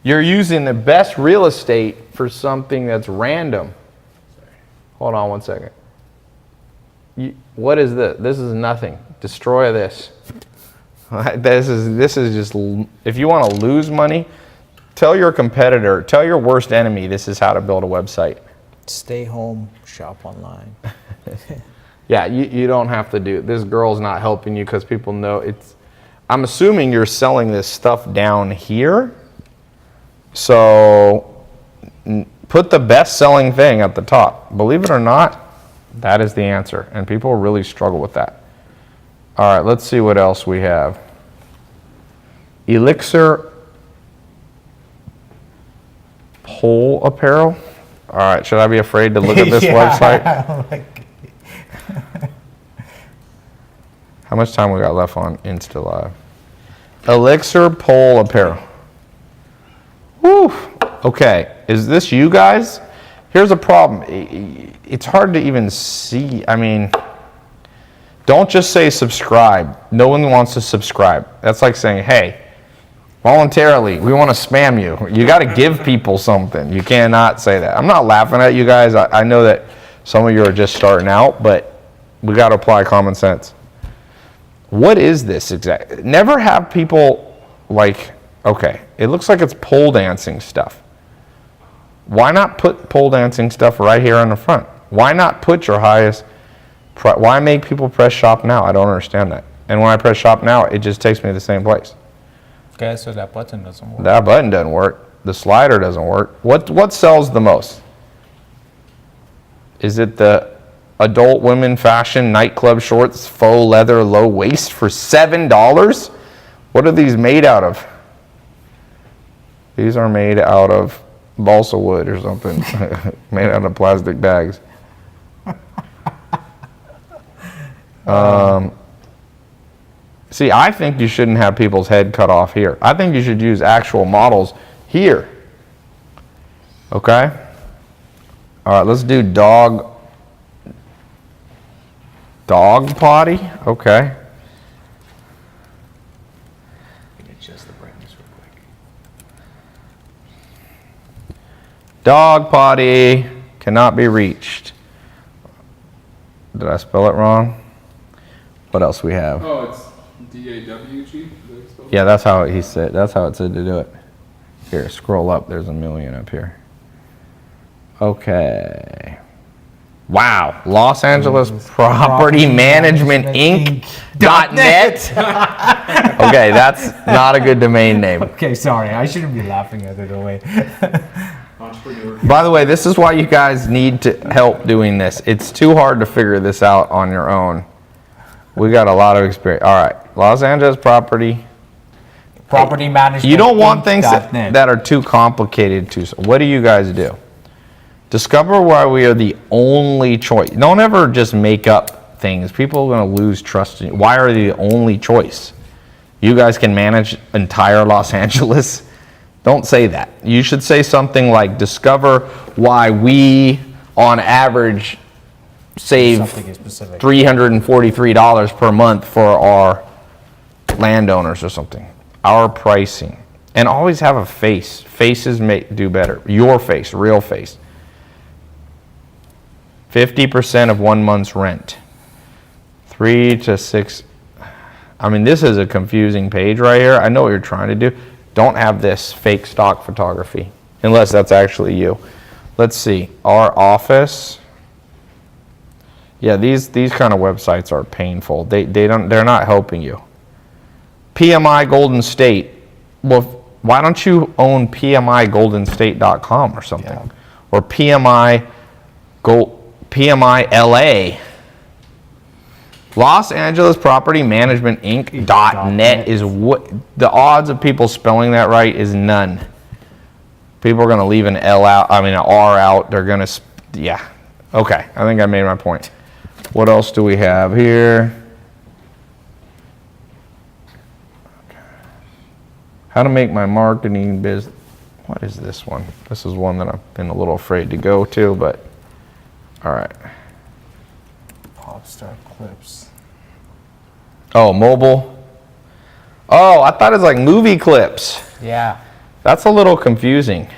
[SPEAKER 1] You're using the best real estate for something that's random. Hold on one second. What is this? This is nothing. Destroy this. This is just, if you want to lose money, tell your competitor, tell your worst enemy this is how to build a website.
[SPEAKER 2] Stay home, shop online.
[SPEAKER 1] Yeah, you don't have to do it. This girl's not helping you because people know it's, I'm assuming you're selling this stuff down here. So put the best selling thing at the top. Believe it or not, that is the answer. And people really struggle with that. All right, let's see what else we have. Elixir Pole Apparel. All right, should I be afraid to look at this website? How much time we got left on Insta Live? Elixir Pole Apparel. Woo. Okay, is this you guys? Here's a problem. It's hard to even see. Don't just say subscribe. No one wants to subscribe. That's like saying, hey, voluntarily, we want to spam you. You got to give people something. You cannot say that. I'm not laughing at you guys. I know that some of you are just starting out, but we got to apply common sense. What is this exactly? Never have people like, okay, it looks like it's pole dancing stuff. Why not put pole dancing stuff right here on the front? Why not put your highest, why make people press shop now? I don't understand that. And when I press shop now, it just takes me to the same place.
[SPEAKER 2] Okay, so that button doesn't work.
[SPEAKER 1] That button doesn't work. The slider doesn't work. What sells the most? Is it the adult women fashion nightclub shorts, faux leather, low waist for $7? What are these made out of? These are made out of balsa wood or something. Made out of plastic bags. See, I think you shouldn't have people's head cut off here. I think you should use actual models here. Okay? All right, let's do dog potty. Okay.
[SPEAKER 4] Adjust the brightness real quick.
[SPEAKER 1] Dog potty cannot be reached. Did I spell it wrong? What else we have?
[SPEAKER 5] Oh, it's DAWG?
[SPEAKER 1] Yeah, that's how he said. That's how it said to do it. Here, scroll up. There's a million up here. Okay. Wow. Los Angeles Property Management Inc.net. Okay, that's not a good domain name.
[SPEAKER 2] Okay, sorry, I shouldn't be laughing at it away.
[SPEAKER 5] Entrepreneur.
[SPEAKER 1] By the way, this is why you guys need to help doing this. It's too hard to figure this out on your own. We got a lot of experience. All right, Los Angeles Property
[SPEAKER 2] Management.
[SPEAKER 1] You don't want things
[SPEAKER 2] Inc.net.
[SPEAKER 1] that are too complicated to. What do you guys do? Discover why we are the only choice. Don't ever just make up things. People are going to lose trust in you. Why are they the only choice? You guys can manage entire Los Angeles. Don't say that. You should say something like, discover why we, on average, save
[SPEAKER 2] Something specific.
[SPEAKER 1] $343 per month for our landowners or something. Our pricing. And always have a face. Faces do better. Your face, real face. 50% of 1 month's rent. 3 to 6. I mean, this is a confusing page right here. I know what you're trying to do. Don't have this fake stock photography, unless that's actually you. Let's see. Our office. Yeah, these kind of websites are painful. They're not helping you. PMI Golden State. Well, why don't you own PMIGoldenState.com or something?
[SPEAKER 2] Yeah.
[SPEAKER 1] Or PMI LA. Los Angeles Property Management Inc.net is what the odds of people spelling that right is none. People are going to leave an L out, I mean an R out. They're going to, yeah. Okay, I think I made my point. What else do we have here? How to make my marketing business. What is this one? This is one that I've been a little afraid to go to, but all right.
[SPEAKER 2] Popstar clips.
[SPEAKER 1] Oh, mobile. Oh, I thought it was like movie clips.
[SPEAKER 2] Yeah,
[SPEAKER 1] That's a little confusing.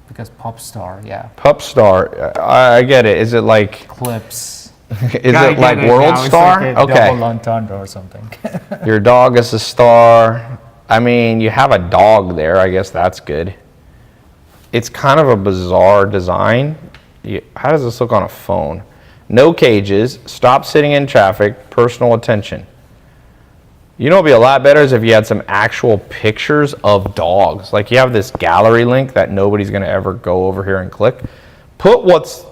[SPEAKER 2] because Popstar, yeah.
[SPEAKER 1] Pupstar, I get it. Is it like,
[SPEAKER 2] Clips.
[SPEAKER 1] is it like World Star?
[SPEAKER 2] Like a double
[SPEAKER 1] Okay.
[SPEAKER 2] entendre or something.
[SPEAKER 1] Your dog is a star. I mean, you have a dog there. I guess that's good. It's kind of a bizarre design. How does this look on a phone? No cages. Stop sitting in traffic. Personal attention. You know what would be a lot better is if you had some actual pictures of dogs. Like you have this gallery link that nobody's going to ever go over here and click. Put what's...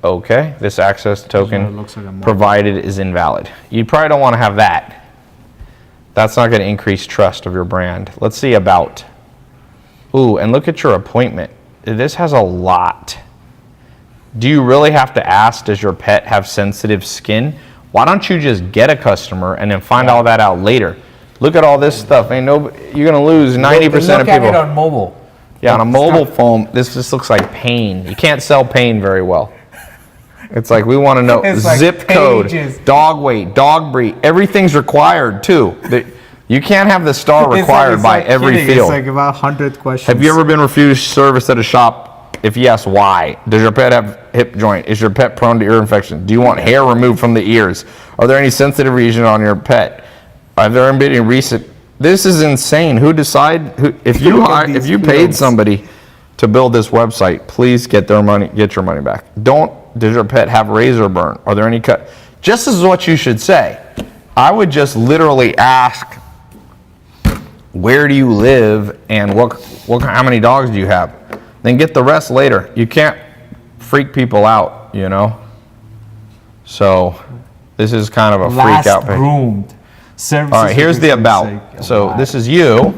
[SPEAKER 1] Okay, this access token
[SPEAKER 2] looks like a mobile.
[SPEAKER 1] provided is invalid. You probably don't want to have that. That's not going to increase trust of your brand. Let's see about. Ooh, and look at your appointment. This has a lot. Do you really have to ask, does your pet have sensitive skin? Why don't you just get a customer and then find all that out later? Look at all this stuff. Ain't no, you're going to lose 90% of
[SPEAKER 2] Look at it
[SPEAKER 1] people.
[SPEAKER 2] on mobile.
[SPEAKER 1] Yeah, on a mobile phone, this just looks like pain. You can't sell pain very well. It's like we want to know
[SPEAKER 2] It's like
[SPEAKER 1] zip code,
[SPEAKER 2] pages.
[SPEAKER 1] dog weight, dog breed. Everything's required too. You can't have the star required by every
[SPEAKER 2] kidding.
[SPEAKER 1] field.
[SPEAKER 2] It's like about 100 questions.
[SPEAKER 1] Have you ever been refused service at a shop? If yes, why? Does your pet have hip joint? Is your pet prone to ear infection? Do you want hair removed from the ears? Are there any sensitive regions on your pet? Have there been any recent? This is insane. Who decide? If you paid somebody to build this website, please get your money back. Does your pet have razor burn? Are there any cut? Just as what you should say. I would just literally ask, where do you live and how many dogs do you have? Then get the rest later. You can't freak people out, you know? So this is kind of a freak out page.
[SPEAKER 2] groomed. Services
[SPEAKER 1] All right, here's the
[SPEAKER 2] for
[SPEAKER 1] about.
[SPEAKER 2] sake.
[SPEAKER 1] So
[SPEAKER 2] Wow.
[SPEAKER 1] this is you,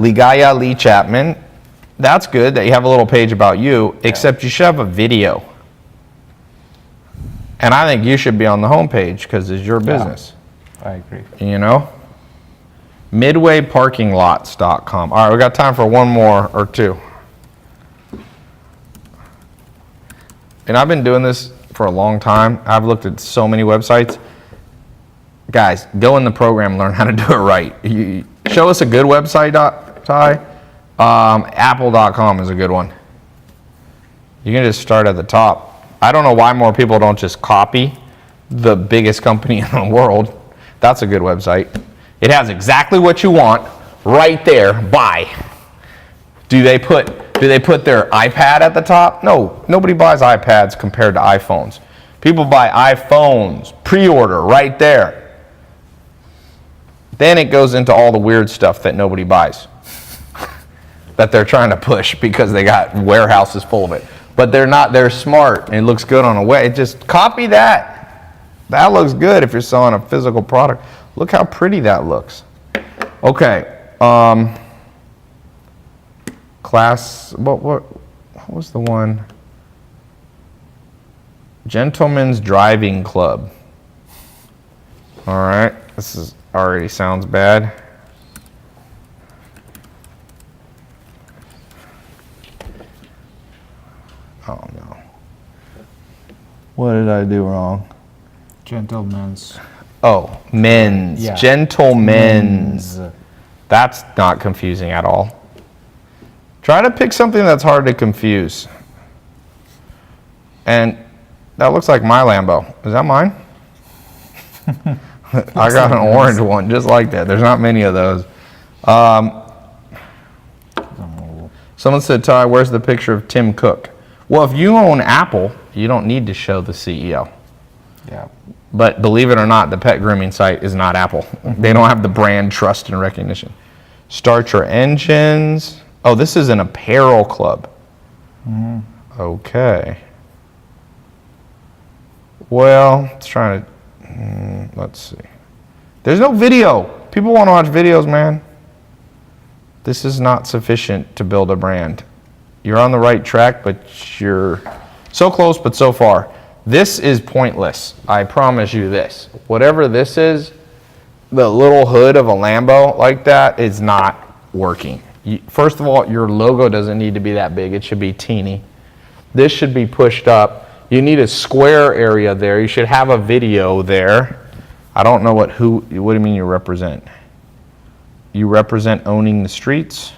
[SPEAKER 1] Ligaya Lee Chapman. That's good that you have a little page about you, except you should have a video. And I think you should be on the homepage because it's your business.
[SPEAKER 2] I agree.
[SPEAKER 1] You know? Midwayparkinglots.com. All right, we got time for one more or two. And I've been doing this for a long time. I've looked at so many websites. Guys, go in the program, learn how to do it right. Show us a good website, Ty. Apple.com is a good one. You can just start at the top. I don't know why more people don't just copy the biggest company in the world. That's a good website. It has exactly what you want right there. Buy. Do they put their iPad at the top? No, nobody buys iPads compared to iPhones. People buy iPhones, pre-order right there. Then it goes into all the weird stuff that nobody buys, that they're trying to push because they got warehouses full of it. But they're smart and it looks good on a way. Just copy that. That looks good if you're selling a physical product. Look how pretty that looks. Okay. What was the one? Gentlemen's Driving Club. All right. This already sounds bad. Oh no. What did I do wrong?
[SPEAKER 2] Gentlemen's.
[SPEAKER 1] Oh, men's.
[SPEAKER 2] Yeah.
[SPEAKER 1] Gentlemen's. That's not confusing at all. Try to pick something that's hard to confuse. And that looks like my Lambo. Is that mine? I got an orange one just like that. There's not many of those. Someone said, Ty, where's the picture of Tim Cook? Well, if you own Apple, you don't need to show the CEO.
[SPEAKER 2] Yeah.
[SPEAKER 1] But believe it or not, the pet grooming site is not Apple. They don't have the brand trust and recognition. Start your engines. Oh, this is an apparel club. Okay. Well, let's see. There's no video. People want to watch videos, man. This is not sufficient to build a brand. You're on the right track, but you're so close, but so far. This is pointless. I promise you this. Whatever this is, the little hood of a Lambo like that is not working. First of all, your logo doesn't need to be that big. It should be teeny. This should be pushed up. You need a square area there. You should have a video there. I don't know what do you mean you represent? You represent owning the streets?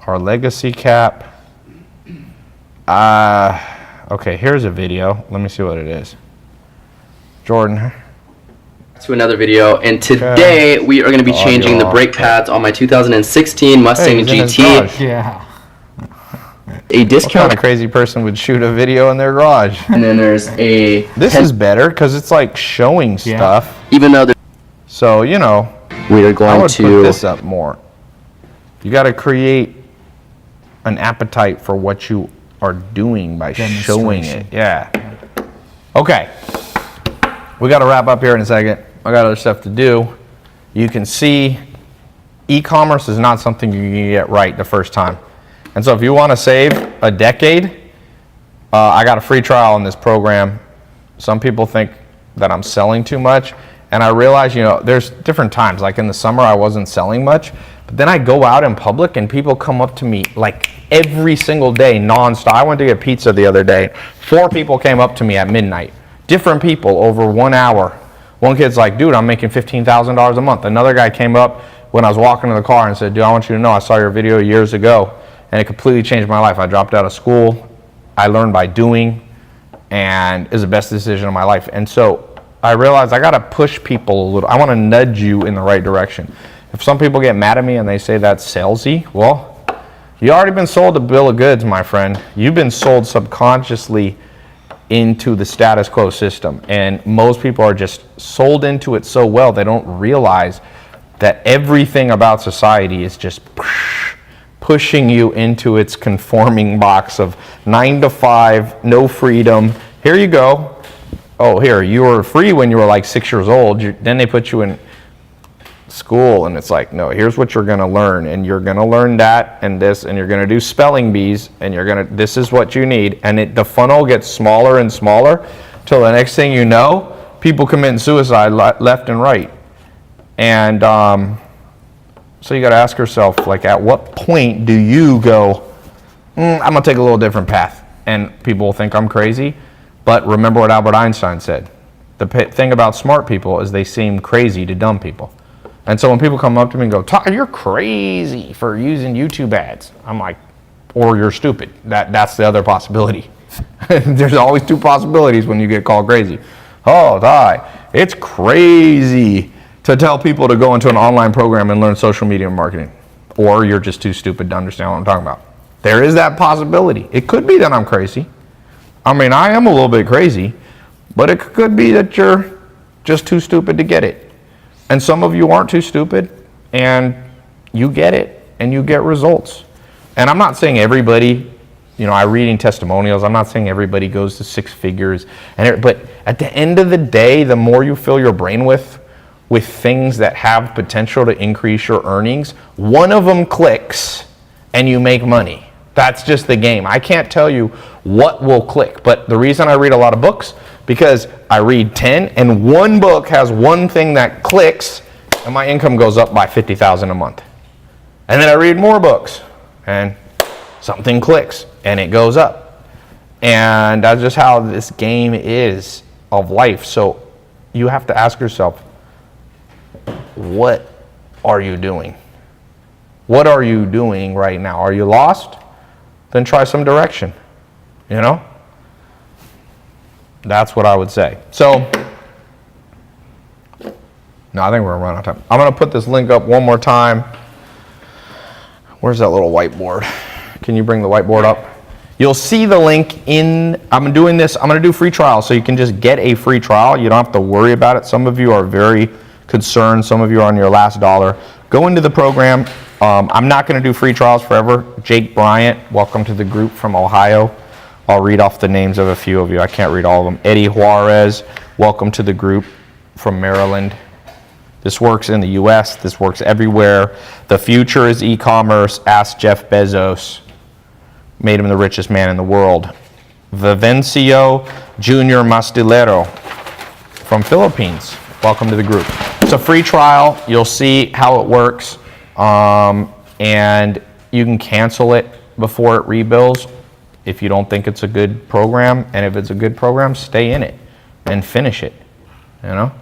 [SPEAKER 1] Our legacy cap. Okay, here's a video. Let me see what it is. Jordan.
[SPEAKER 6] To another video, and today we are going to be changing the brake pads on my 2016 Mustang GT.
[SPEAKER 2] Yeah.
[SPEAKER 6] A
[SPEAKER 1] What
[SPEAKER 6] discount,
[SPEAKER 1] kind of crazy person would shoot a video in their garage?
[SPEAKER 6] and then there's a.
[SPEAKER 1] This is better because it's like showing stuff.
[SPEAKER 6] Even though
[SPEAKER 1] So, you know,
[SPEAKER 6] we are
[SPEAKER 1] I
[SPEAKER 6] going
[SPEAKER 1] would put
[SPEAKER 6] to.
[SPEAKER 1] this up more. You got to create an appetite for what you are doing by showing it. Yeah. Okay. We got to wrap up here in a second. I got other stuff to do. You can see e-commerce is not something you can get right the first time. And so if you want to save a decade, I got a free trial on this program. Some people think that I'm selling too much. And I realize, you know, there's different times. Like in the summer, I wasn't selling much. But then I go out in public and people come up to me like every single day, nonstop. I went to get pizza the other day. 4 people came up to me at midnight. Different people over 1 hour. One kid's like, dude, I'm making $15,000 a month. Another guy came up when I was walking to the car and said, dude, I want you to know I saw your video years ago and it completely changed my life. I dropped out of school. I learned by doing and it was the best decision of my life. And so I realized I got to push people a little. I want to nudge you in the right direction. If some people get mad at me and they say that's salesy, well, you already been sold a bill of goods, my friend. You've been sold subconsciously into the status quo system. And most people are just sold into it so well, they don't realize that everything about society is just pushing you into its conforming box of 9 to 5, no freedom. Here you go. Oh, here, you were free when you were like 6 years old. Then they put you in school and it's like, no, here's what you're going to learn. And you're going to learn that and this, and you're going to do spelling bees, and this is what you need. And the funnel gets smaller and smaller till the next thing you know, people committing suicide left and right. And so you got to ask yourself, like, at what point do you go, I'm going to take a little different path? And people will think I'm crazy. But remember what Albert Einstein said. The thing about smart people is they seem crazy to dumb people. And so when people come up to me and go, Todd, you're crazy for using YouTube ads. I'm like, or you're stupid. That's the other possibility. There's always two possibilities when you get called crazy. Oh, Todd, it's crazy to tell people to go into an online program and learn social media marketing. Or you're just too stupid to understand what I'm talking about. There is that possibility. It could be that I'm crazy. I mean, I am a little bit crazy, but it could be that you're just too stupid to get it. And some of you aren't too stupid, and you get it, and you get results. And I'm not saying everybody, I'm reading testimonials, I'm not saying everybody goes to 6 figures, but at the end of the day, the more you fill your brain with things that have potential to increase your earnings, one of them clicks, and you make money. That's just the game. I can't tell you what will click, but the reason I read a lot of books, because I read 10 and one book has one thing that clicks and my income goes up by $50,000 a month. And then I read more books and something clicks and it goes up. And that's just how this game is of life. So you have to ask yourself, what are you doing? What are you doing right now? Are you lost? Then try some direction, That's what I would say. So, no, I think we're running out of time. I'm going to put this link up one more time. Where's that little whiteboard? Can you bring the whiteboard up? You'll see the link I'm doing this, I'm going to do free trial, so you can just get a free trial. You don't have to worry about it. Some of you are very concerned. Some of you are on your last dollar. Go into the program. I'm not going to do free trials forever. Jake Bryant, welcome to the group from Ohio. I'll read off the names of a few of you. I can't read all of them. Eddie Juarez, welcome to the group from Maryland. This works in the US. This works everywhere. The future is e-commerce. Ask Jeff Bezos. Made him the richest man in the world. Vivencio Junior Mastilero from Philippines. Welcome to the group. It's a free trial. You'll see how it works. And you can cancel it before it rebuilds if you don't think it's a good program. And if it's a good program, stay in it and finish it. Let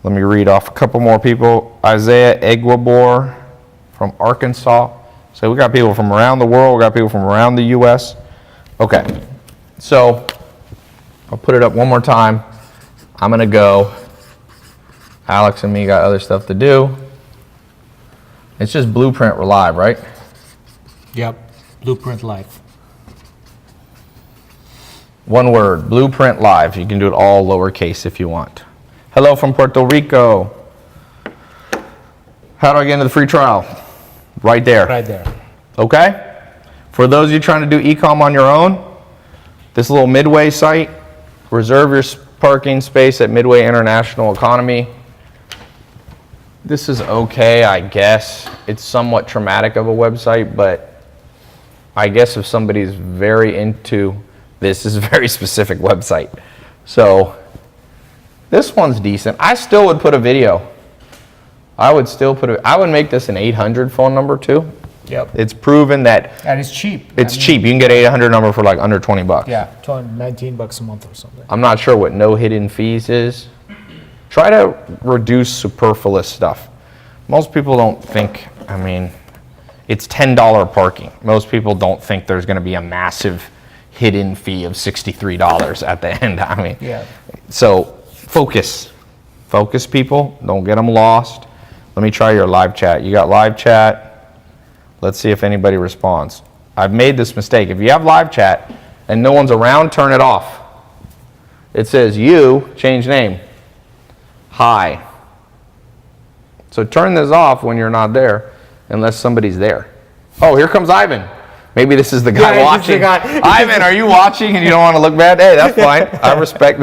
[SPEAKER 1] me read off a couple more people. Isaiah Eguabor from Arkansas. So we got people from around the world. We got people from around the US. Okay. So I'll put it up one more time. I'm going to go. Alex and me got other stuff to do. It's just Blueprint Live, right?
[SPEAKER 2] Yep. Blueprint Live.
[SPEAKER 1] One word, Blueprint Live. You can do it all lowercase if you want. Hello from Puerto Rico. How do I get into the free trial? Right there.
[SPEAKER 2] Right there.
[SPEAKER 1] Okay? For those of you trying to do e-com on your own, this little Midway site, reserve your parking space at Midway International Economy. This is okay, I guess. It's somewhat traumatic of a website, but I guess if somebody's very into this is a very specific website. So this one's decent. I still would put a video. I would make this an 800 phone number too.
[SPEAKER 2] Yep.
[SPEAKER 1] It's proven that
[SPEAKER 2] And it's cheap.
[SPEAKER 1] it's cheap. You can get 800 number for like under 20 bucks.
[SPEAKER 2] Yeah, $19 a month or something.
[SPEAKER 1] I'm not sure what no hidden fees is. Try to reduce superfluous stuff. Most people don't think, it's $10 parking. Most people don't think there's going to be a massive hidden fee of $63 at the end.
[SPEAKER 2] Yeah.
[SPEAKER 1] So focus. Focus, people. Don't get them lost. Let me try your live chat. You got live chat. Let's see if anybody responds. I've made this mistake. If you have live chat and no one's around, turn it off. It says you, change name. Hi. So turn this off when you're not there, unless somebody's there. Oh, here comes Ivan. Maybe this is the guy watching. Ivan, are you watching and you don't want to look bad? Hey, that's fine. I respect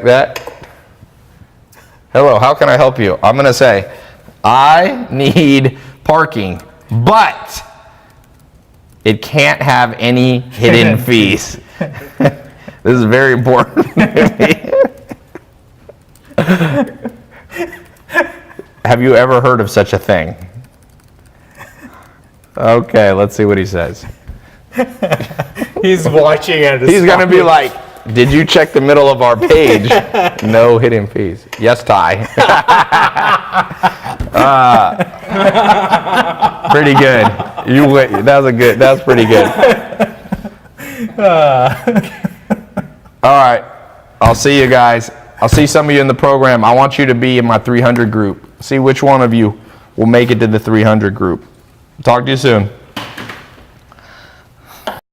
[SPEAKER 1] that. Hello, how can I help you? I'm going to say, I need parking, but it can't have any hidden fees. This is very important to me. Have you ever heard of such a thing? Okay, let's see what he says.
[SPEAKER 2] He's watching it.
[SPEAKER 1] He's going to be like, did you check the middle of our page? No hidden fees. Yes, Ty. Pretty good. That's pretty good. All right. I'll see you guys. I'll see some of you in the program. I want you to be in my 300 group. See which one of you will make it to the 300 group. Talk to you soon.